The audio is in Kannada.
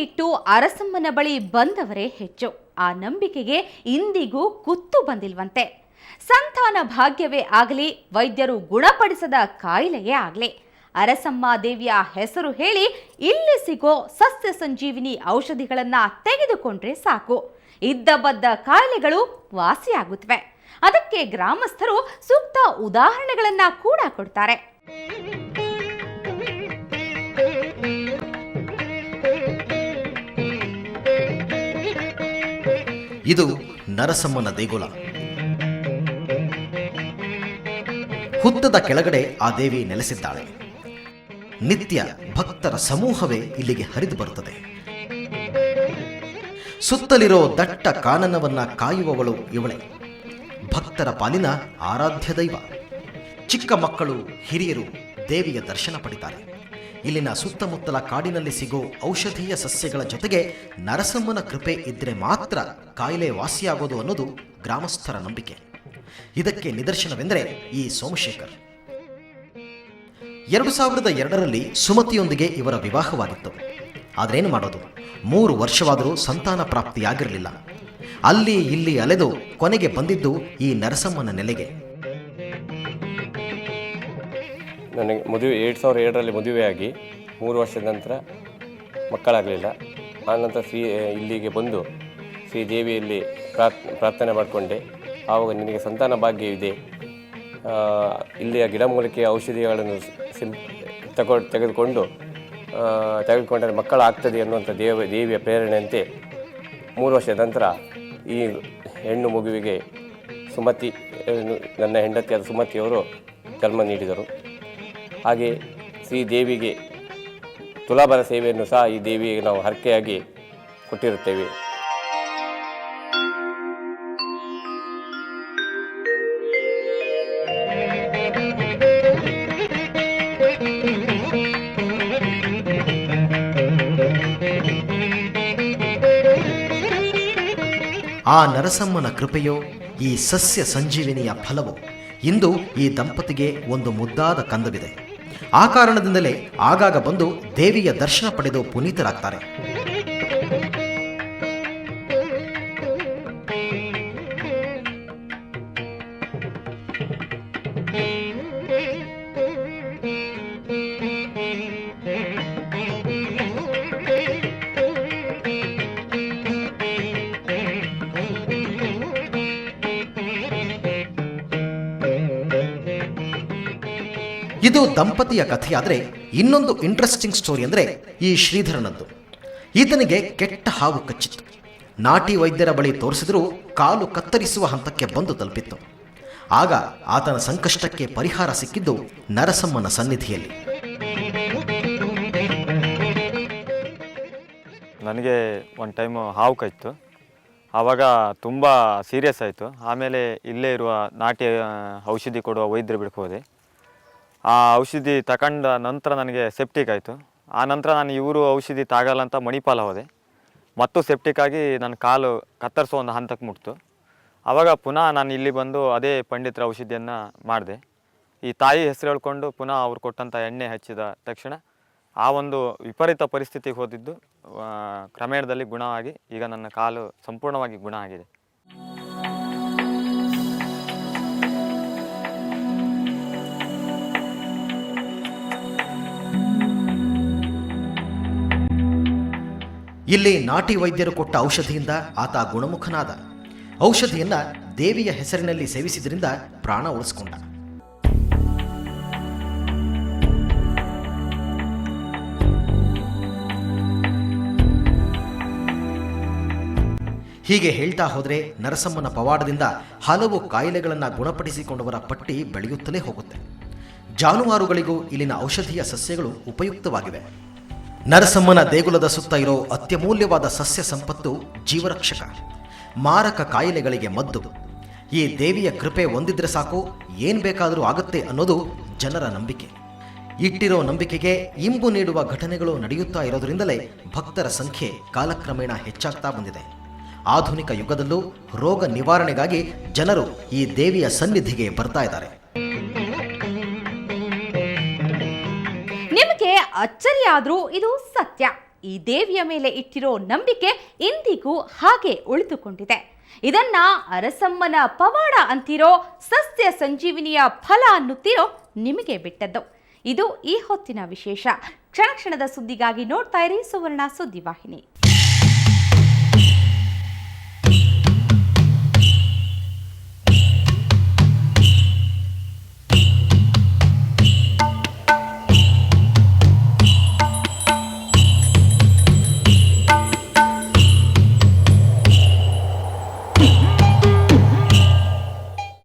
ಇಟ್ಟು ಅರಸಮ್ಮನ ಬಳಿ ಬಂದವರೇ ಹೆಚ್ಚು. ಆ ನಂಬಿಕೆಗೆ ಇಂದಿಗೂ ಕುತ್ತು ಬಂದಿಲ್ವಂತೆ. ಸಂತಾನ ಭಾಗ್ಯವೇ ಆಗಲಿ, ವೈದ್ಯರು ಗುಣಪಡಿಸದ ಕಾಯಿಲೆಯೇ ಆಗಲಿ, ಅರಸಮ್ಮ ದೇವಿಯ ಹೆಸರು ಹೇಳಿ ಇಲ್ಲಿ ಸಿಗೋ ಸಸ್ಯ ಸಂಜೀವಿನಿ ಔಷಧಿಗಳನ್ನ ತೆಗೆದುಕೊಂಡ್ರೆ ಸಾಕು, ಇದ್ದ ಬದ್ದ ಕಾಯಿಲೆಗಳು ವಾಸಿಯಾಗುತ್ತವೆ. ಅದಕ್ಕೆ ಗ್ರಾಮಸ್ಥರು ಸೂಕ್ತ ಉದಾಹರಣೆಗಳನ್ನ ಕೂಡ ಕೊಡ್ತಾರೆ. ಇದು ನರಸಮ್ಮನ ದೇಗುಲ. ಹುತ್ತದ ಕೆಳಗಡೆ ಆ ದೇವಿ ನೆಲೆಸಿದ್ದಾಳೆ. ನಿತ್ಯ ಭಕ್ತರ ಸಮೂಹವೇ ಇಲ್ಲಿಗೆ ಹರಿದು ಬರುತ್ತದೆ. ಸುತ್ತಲಿರೋ ದಟ್ಟ ಕಾನನವನ್ನ ಕಾಯುವವಳು ಇವಳೆ, ಭಕ್ತರ ಪಾಲಿನ ಆರಾಧ್ಯ ದೈವ. ಚಿಕ್ಕ ಮಕ್ಕಳು, ಹಿರಿಯರು ದೇವಿಯ ದರ್ಶನ ಪಡಿತಾರೆ. ಇಲ್ಲಿನ ಸುತ್ತಮುತ್ತಲ ಕಾಡಿನಲ್ಲಿ ಸಿಗೋ ಔಷಧೀಯ ಸಸ್ಯಗಳ ಜೊತೆಗೆ ನರಸಮ್ಮನ ಕೃಪೆ ಇದ್ರೆ ಮಾತ್ರ ಕಾಯಿಲೆ ವಾಸಿಯಾಗೋದು ಅನ್ನೋದು ಗ್ರಾಮಸ್ಥರ ನಂಬಿಕೆ. ಇದಕ್ಕೆ ನಿದರ್ಶನವೆಂದರೆ ಈ ಸೋಮಶೇಖರ್. 2002ರಲ್ಲಿ ಸುಮತಿಯೊಂದಿಗೆ ಇವರ ವಿವಾಹವಾಗಿತ್ತು. ಆದ್ರೇನು ಮಾಡೋದು, 3 ವರ್ಷವಾದರೂ ಸಂತಾನ ಪ್ರಾಪ್ತಿಯಾಗಿರಲಿಲ್ಲ. ಅಲ್ಲಿ ಇಲ್ಲಿ ಅಲೆದು ಕೊನೆಗೆ ಬಂದಿದ್ದು ಈ ನರಸಮ್ಮನ ನೆಲೆಗೆ. ನನಗೆ ಮದುವೆ 2007ರಲ್ಲಿ ಮದುವೆಯಾಗಿ 3 ವರ್ಷದ ನಂತರ ಮಕ್ಕಳಾಗಲಿಲ್ಲ. ಆನಂತರ ಇಲ್ಲಿಗೆ ಬಂದು ಶ್ರೀದೇವಿಯಲ್ಲಿ ಪ್ರಾರ್ಥನೆ ಮಾಡಿಕೊಂಡೆ. ಆವಾಗ ನಿನಗೆ ಸಂತಾನ ಭಾಗ್ಯ ಇದೆ, ಇಲ್ಲಿಯ ಗಿಡಮೂಲಿಕೆಯ ಔಷಧಿಗಳನ್ನು ತೆಗೆದುಕೊಂಡರೆ ಮಕ್ಕಳಾಗ್ತದೆ ಅನ್ನುವಂಥ ದೇವಿಯ ಪ್ರೇರಣೆಯಂತೆ 3 ವರ್ಷದ ನಂತರ ಈ ಹೆಣ್ಣು ಮಗುವಿಗೆ ಸುಮತಿ, ನನ್ನ ಹೆಂಡತಿಯಾದ ಸುಮತಿಯವರು ಜನ್ಮ ನೀಡಿದರು. ಹಾಗೆ ಶ್ರೀದೇವಿಗೆ ತುಲಾಭಾರ ಸೇವೆಯನ್ನು ಸಹ ಈ ದೇವಿಗೆ ನಾವು ಹರಕೆಯಾಗಿ ಕೊಟ್ಟಿರುತ್ತೇವೆ. ಆ ನರಸಮ್ಮನ ಕೃಪೆಯೋ, ಈ ಸಸ್ಯ ಸಂಜೀವಿನಿಯ ಫಲವೋ ಇಂದು ಈ ದಂಪತಿಗೆ ಒಂದು ಮುದ್ದಾದ ಕಂದವಿದೆ. ಆ ಕಾರಣದಿಂದಲೇ ಆಗಾಗ ಬಂದು ದೇವಿಯ ದರ್ಶನ ಪಡೆದು ಪುನೀತರಾಗ್ತಾರೆ. ಇದು ದಂಪತಿಯ ಕಥೆಯಾದರೆ, ಇನ್ನೊಂದು ಇಂಟ್ರೆಸ್ಟಿಂಗ್ ಸ್ಟೋರಿ ಅಂದರೆ ಈ ಶ್ರೀಧರನದ್ದು. ಈತನಿಗೆ ಕೆಟ್ಟ ಹಾವು ಕಚ್ಚಿತ್ತು. ನಾಟಿ ವೈದ್ಯರ ಬಳಿ ತೋರಿಸಿದರೂ ಕಾಲು ಕತ್ತರಿಸುವ ಹಂತಕ್ಕೆ ಬಂದು ತಲುಪಿತ್ತು. ಆಗ ಆತನ ಸಂಕಷ್ಟಕ್ಕೆ ಪರಿಹಾರ ಸಿಕ್ಕಿದ್ದು ನರಸಮ್ಮನ ಸನ್ನಿಧಿಯಲ್ಲಿ. ನನಗೆ ಒಂದು ಟೈಮು ಹಾವು ಕಚ್ಚಿತು. ಆವಾಗ ತುಂಬ ಸೀರಿಯಸ್ ಆಯಿತು. ಆಮೇಲೆ ಇಲ್ಲೇ ಇರುವ ನಾಟಿ ಔಷಧಿ ಕೊಡುವ ವೈದ್ಯರು ಬಿಡ್ಕೋದೆ. ಆ ಔಷಧಿ ತಗೊಂಡ ನಂತರ ನನಗೆ ಸೆಪ್ಟಿಕ್ ಆಯಿತು. ಆ ನಂತರ ನಾನು ಇವರು ಔಷಧಿ ತಾಗಲ್ಲ ಅಂತ ಮಣಿಪಾಲ ಹೋದೆ. ಮತ್ತು ಸೆಪ್ಟಿಕ್ ಆಗಿ ನನ್ನ ಕಾಲು ಕತ್ತರಿಸೋ ಒಂದು ಹಂತಕ್ಕೆ ಮುಟ್ತು. ಆವಾಗ ಪುನಃ ನಾನು ಇಲ್ಲಿ ಬಂದು ಅದೇ ಪಂಡಿತರ ಔಷಧಿಯನ್ನು ಮಾಡಿದೆ. ಈ ತಾಯಿ ಹೆಸರು ಹೇಳ್ಕೊಂಡು ಪುನಃ ಅವ್ರು ಕೊಟ್ಟಂಥ ಎಣ್ಣೆ ಹಚ್ಚಿದ ತಕ್ಷಣ ಆ ಒಂದು ವಿಪರೀತ ಪರಿಸ್ಥಿತಿಗೆ ಹೋದಿದ್ದು ಕ್ರಮೇಣದಲ್ಲಿ ಗುಣವಾಗಿ ಈಗ ನನ್ನ ಕಾಲು ಸಂಪೂರ್ಣವಾಗಿ ಗುಣ ಆಗಿದೆ. ಇಲ್ಲಿ ನಾಟಿ ವೈದ್ಯರು ಕೊಟ್ಟ ಔಷಧಿಯಿಂದ ಆತ ಗುಣಮುಖನಾದ. ಔಷಧಿಯನ್ನ ದೇವಿಯ ಹೆಸರಿನಲ್ಲಿ ಸೇವಿಸಿದ್ರಿಂದ ಪ್ರಾಣ ಉಳಿಸಿಕೊಂಡ. ಹೀಗೆ ಹೇಳ್ತಾ ಹೋದ್ರೆ ನರಸಮ್ಮನ ಪವಾಡದಿಂದ ಹಲವು ಕಾಯಿಲೆಗಳನ್ನು ಗುಣಪಡಿಸಿಕೊಂಡವರ ಪಟ್ಟಿ ಬೆಳೆಯುತ್ತಲೇ ಹೋಗುತ್ತೆ. ಜಾನುವಾರುಗಳಿಗೂ ಇಲ್ಲಿನ ಔಷಧೀಯ ಸಸ್ಯಗಳು ಉಪಯುಕ್ತವಾಗಿವೆ. ನರಸಮ್ಮನ ದೇಗುಲದ ಸುತ್ತ ಇರೋ ಅತ್ಯಮೂಲ್ಯವಾದ ಸಸ್ಯ ಸಂಪತ್ತು ಜೀವರಕ್ಷಕ, ಮಾರಕ ಕಾಯಿಲೆಗಳಿಗೆ ಮದ್ದು. ಈ ದೇವಿಯ ಕೃಪೆ ಹೊಂದಿದ್ರೆ ಸಾಕು, ಏನ್ ಬೇಕಾದರೂ ಆಗುತ್ತೆ ಅನ್ನೋದು ಜನರ ನಂಬಿಕೆ. ಇಟ್ಟಿರೋ ನಂಬಿಕೆಗೆ ಇಂಬು ನೀಡುವ ಘಟನೆಗಳು ನಡೆಯುತ್ತಾ ಇರೋದ್ರಿಂದಲೇ ಭಕ್ತರ ಸಂಖ್ಯೆ ಕಾಲಕ್ರಮೇಣ ಹೆಚ್ಚಾಗ್ತಾ ಬಂದಿದೆ. ಆಧುನಿಕ ಯುಗದಲ್ಲೂ ರೋಗ ನಿವಾರಣೆಗಾಗಿ ಜನರು ಈ ದೇವಿಯ ಸನ್ನಿಧಿಗೆ ಬರ್ತಾ ಇದ್ದಾರೆ. ನಿಮಗೆ ಅಚ್ಚರಿಯಾದ್ರೂ ಇದು ಸತ್ಯ. ಈ ದೇವಿಯ ಮೇಲೆ ಇಟ್ಟಿರೋ ನಂಬಿಕೆ ಇಂದಿಗೂ ಹಾಗೆ ಉಳಿದುಕೊಂಡಿದೆ. ಇದನ್ನ ಅರಸಮ್ಮನ ಪವಾಡ ಅಂತಿರೋ, ಸಸ್ಯ ಸಂಜೀವಿನಿಯ ಫಲ ಅನ್ನುತ್ತೀರೋ ನಿಮಗೆ ಬಿಟ್ಟದ್ದು. ಇದು ಈ ಹೊತ್ತಿನ ವಿಶೇಷ. ಕ್ಷಣ ಕ್ಷಣದ ಸುದ್ದಿಗಾಗಿ ನೋಡ್ತಾ ಇರಿ ಸುವರ್ಣ ಸುದ್ದಿವಾಹಿನಿ.